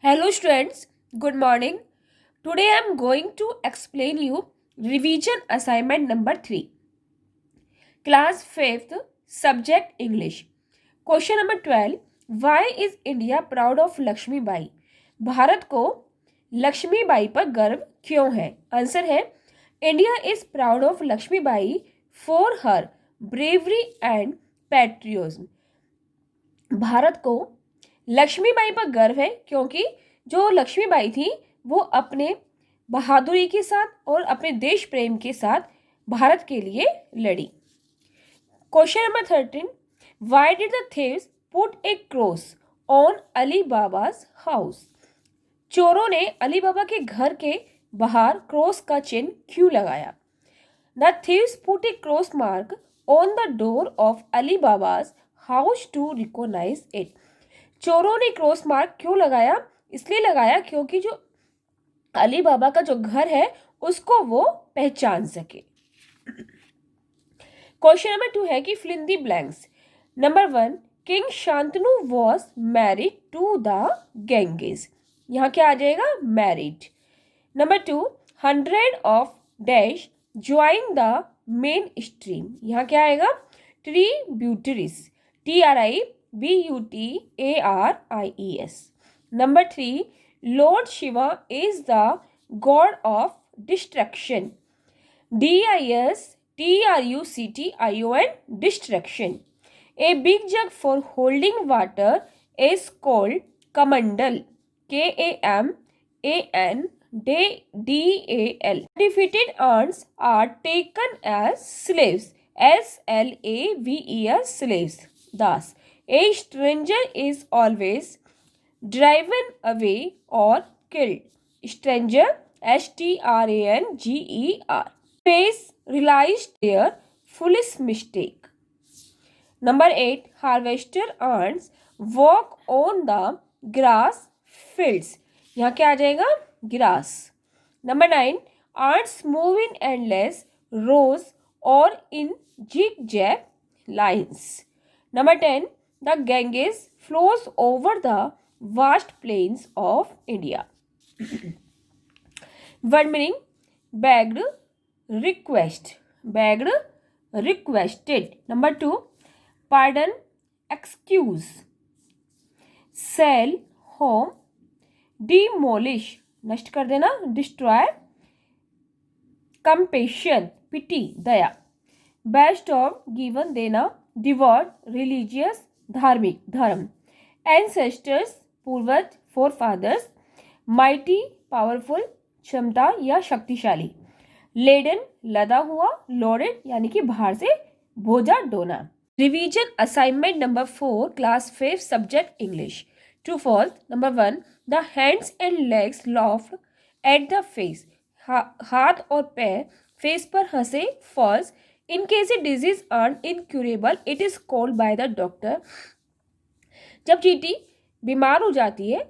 Hello students, good morning. Today I am going to explain you revision assignment number 3. Class 5th, subject English. Question number 12. Why is India proud of Lakshmi Bai? Bharat को लक्ष्मी बाई पर गर्व क्यों है? Answer है India is proud of Lakshmi Bai for her bravery and patriotism. Bharat को लक्ष्मीबाई पर गर्व है क्योंकि जो लक्ष्मीबाई थी वो अपने बहादुरी के साथ और अपने देश प्रेम के साथ भारत के लिए लड़ी. Question number 13. Why did the thieves put a cross on Ali Baba's house? चोरों ने अली बाबा के घर के बाहर क्रॉस का चिन्ह क्यों लगाया? The thieves put a cross mark on the door of Ali Baba's house to recognise it. चोरों ने क्रॉस मार्क क्यों लगाया? इसलिए लगाया क्योंकि जो अली बाबा का जो घर है उसको वो पहचान सके. क्वेश्चन नंबर 2 है कि fill in the blanks. Number 1. King Shantanu was married to the Ganges. यहाँ क्या आ जाएगा? Married. Number 2. 100 of dash join the mainstream. यहाँ क्या आएगा? Tributaries. TRIBUTARIES. Number 3. Lord Shiva is the god of destruction. DISTRUCTION. Destruction. A big jug for holding water is called Kamandal. KAMANDAL. Defeated ants are taken as slaves. SLAVES. Slaves. Thus, a stranger is always driven away or killed. Stranger, STRANGER. Face realized their foolish mistake. Number 8. Harvester ants walk on the grass fields. यहाँ क्या आ जाएगा? Grass. Number 9. Ants move in endless rows or in zigzag lines. Number 10. The Ganges flows over the vast plains of India. Word meaning: begged, request, begged, requested. Number 2. Pardon, excuse, sell, home, demolish, नष्ट कर देना, destroy, compassion, pity, Daya, best of, given, देना, डिवॉर्ड, religious, धार्मिक, धर्म, ancestors, पूर्वज, four fathers, mighty, powerful, क्षमता या शक्तिशाली, लेडन, लदा हुआ, लोडेड यानी कि बाहर से बोझा ढोना. Revision assignment number 4 class 5 subject English. True false. Number 1. The hands and legs laughed at the face. हाथ और पैर फेस पर हंसे. False. In case a disease are incurable, it is called by the doctor. जब चींटी बीमार हो जाती है,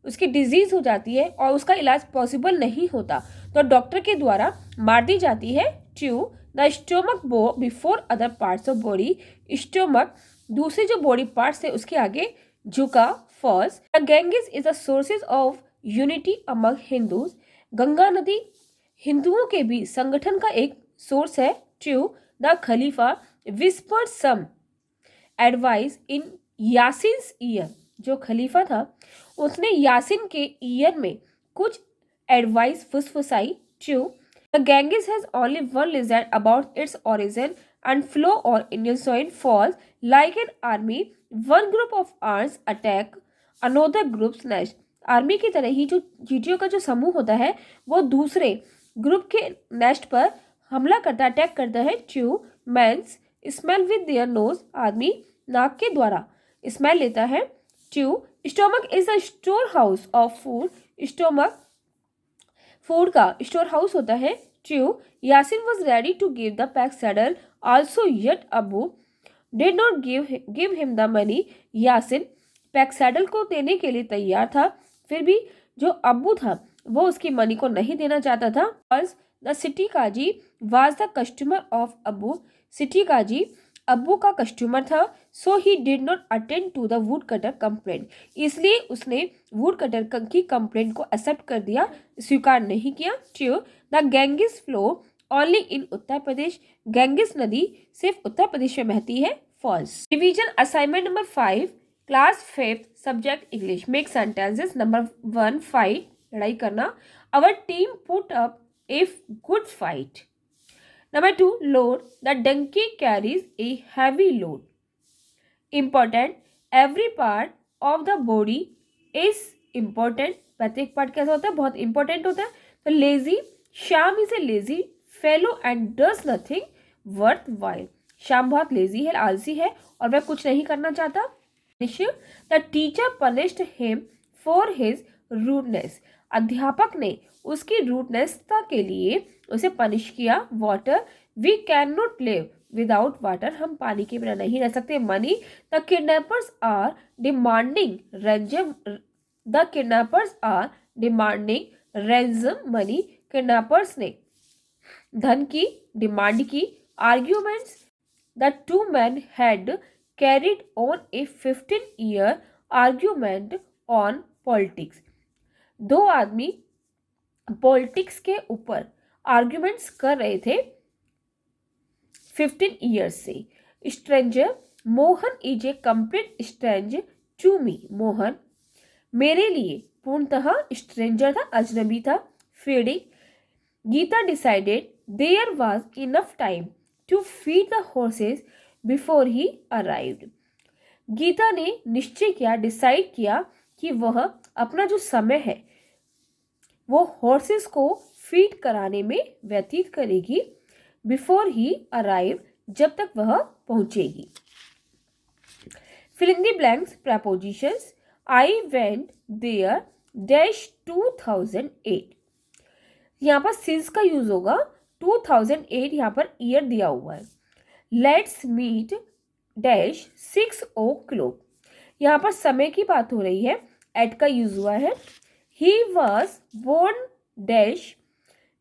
उसकी डिजीज हो जाती है और उसका इलाज पॉसिबल नहीं होता तो डॉक्टर के द्वारा मार दी जाती है. True. The stomach bow before other parts of body. Stomach दूसरे जो बॉडी पार्ट्स है उसके आगे झुका. False. The Ganges is the sources of unity among Hindus. Ganga नदी हिंदुओं के भी संगठन का एक सोर्स है. True. The Khalifa whispered some advice in Yasin's ear. जो खलीफा था उसने यासिन के ईयर में कुछ advice फुसफुसाई. True. The Ganges has only one legend about its origin and flow on Indian soil. False. Like an army, one group of ants attack another group's nest. Army की तरह ही जो चींटियों का जो समूह होता है वो दूसरे ग्रुप के नेस्ट पर हमला करता, अटैक करता है. True. Man's smell with their nose. आदमी नाक के द्वारा स्मेल लेता है. True. Stomach is the store house of food. Stomach food का स्टोर हाउस होता है. True. Yasin was ready to give the pack saddle also yet Abu did not give him the money. Yasin pack saddle को देने के लिए तैयार था फिर भी जो अब्बू था वो उसकी मनी को नहीं देना चाहता था. The city Kaji was the customer of Abu. City Kaji अब्बू का कस्टमर था, so he did not attend to the woodcutter complaint, इसलिए उसने वुड कटर की कंप्लेंट को एक्सेप्ट कर दिया, स्वीकार नहीं किया। True, the Ganges flow only in Uttar Pradesh, Ganges नदी सिर्फ उत्तर प्रदेश में बहती है। False. Revision assignment number 5, class 5, subject English. Make sentences. Number 1, fight, लड़ाई करना। Our team put up a good fight. Number 2, load. The donkey carries a heavy load. Important. Every part of the body is important. प्रत्येक part कैसा होता है? बहुत important होता है। तो lazy. Shyam is a lazy fellow and does nothing worthwhile. Shyam बहुत lazy है, आलसी है और वह कुछ नहीं करना चाहता। The teacher punished him for his rudeness. अध्यापक ने उसकी रूडनेसता के लिए उसे पनिश किया। Water, we can not live without water, हम पानी के बिना नहीं रह सकते। Money, the kidnappers are demanding ransom, the kidnappers are demanding ransom money, kidnappers ने धन की डिमांड की। Arguments, the two man had carried on a 15-year argument on politics, दो आदमी पॉलिटिक्स के ऊपर आर्ग्यूमेंट्स कर रहे थे 15 ईयर्स से। Stranger, Mohan is a complete strange to me, Mohan मेरे लिए पूर्णतः स्ट्रेंजर था, अजनबी था। Feeding, Geeta decided there was enough time to feed the horses before he arrived, Geeta ने निश्चय किया, डिसाइड किया कि वह अपना जो समय है वो हॉर्सेस को फीड कराने में व्यतीत करेगी बिफोर ही अराइव, जब तक वह पहुंचेगी। Fill in the blanks, prepositions. I went there dash 2008, यहाँ पर सिंस का यूज होगा। 2008 यहाँ पर ईयर दिया हुआ है। लेट्स मीट डैश 6 o'clock, यहाँ पर समय की बात हो रही है, एट का यूज हुआ है। ही वॉज बोर्न डैश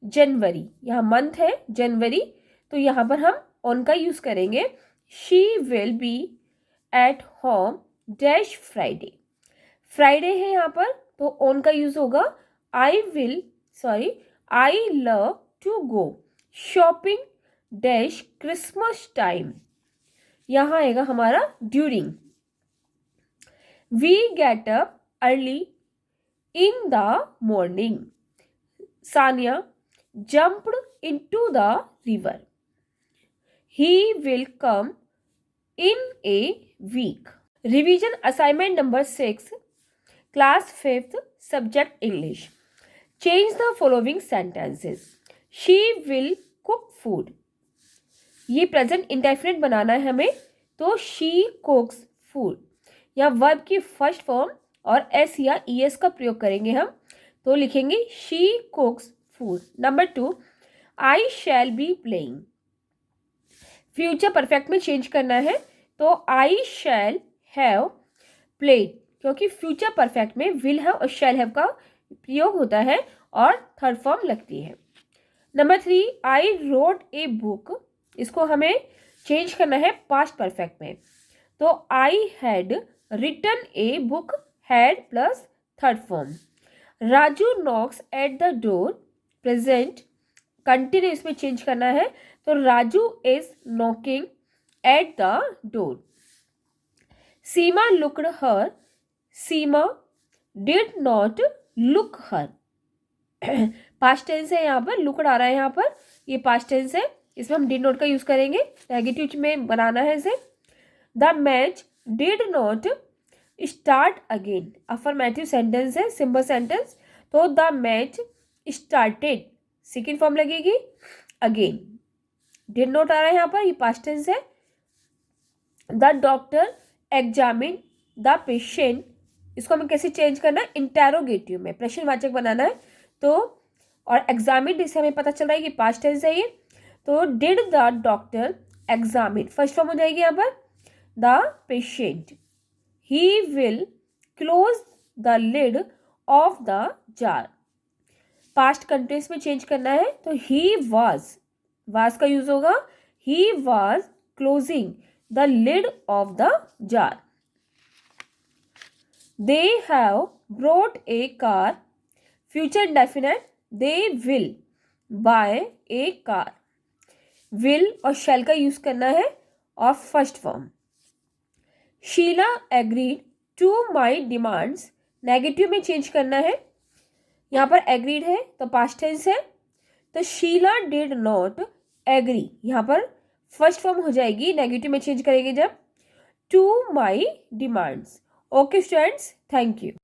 जनवरी, यहाँ मंथ है जनवरी, तो यहाँ पर हम ऑन का यूज करेंगे। She will be at home dash Friday, Friday है यहाँ पर तो ऑन का यूज होगा। I love to go shopping dash Christmas time, यहाँ आएगा हमारा during. We get up early in the morning, Sania jumped into the river. He will come in a week. Revision assignment number 6, class 5th, subject English. Change the following sentences. She will cook food. ये present indefinite बनाना है हमें, तो she cooks food, या verb की first form और S या ES का प्रयोग करेंगे हम, तो लिखेंगे she cooks food. Number 2, I shall be playing, future perfect में चेंज करना है, तो आई शैल हैव प्लेड, क्योंकि फ्यूचर परफेक्ट में विल हैव और शैल हैव का प्रयोग होता है और थर्ड फॉर्म लगती है। Number 3, I wrote a book, इसको हमें चेंज करना है पास्ट परफेक्ट में, तो I had written a book, had plus third form. Raju knocks at the door, present continuous में चेंज करना है, तो Raju is knocking at the door. Seema looked her, Seema did not look her, past tense है यहाँ पर, looked आ रहा है यहाँ पर, ये पास्ट टेंस है, इसमें हम डिड नॉट का यूज करेंगे, नेगेटिव में बनाना है इसे। The match did not start again, affirmative sentence है, सिंपल सेंटेंस, तो the match started second form लगेगी अगेन। डिड नॉट आ रहा है यहाँ पर, ये पास्ट टेंस है। The doctor examine the patient, इसको हमें कैसे चेंज करना है, इंटेरोगेटिव में प्रश्नवाचक बनाना है, तो और एग्जामिन इससे हमें पता चल रहा है कि पास्ट टेंस है ये, तो did the doctor examine first form हो जाएगी यहाँ पर the patient. He will close the lid of the jar, past continuous में चेंज करना है, तो ही वाज का यूज होगा, he was closing the lid of the jar. They have brought a car. Future indefinite. They will buy a car. Will और shall का use करना है और first form. Sheela agreed to my demands. Negative में change करना है. यहाँ पर एग्रीड है तो पास्ट टेंस है, तो शीला डिड नॉट एग्री. यहाँ पर फर्स्ट फॉर्म हो जाएगी, नेगेटिव में चेंज करेंगे जब, to my demands. Okay students, thank you.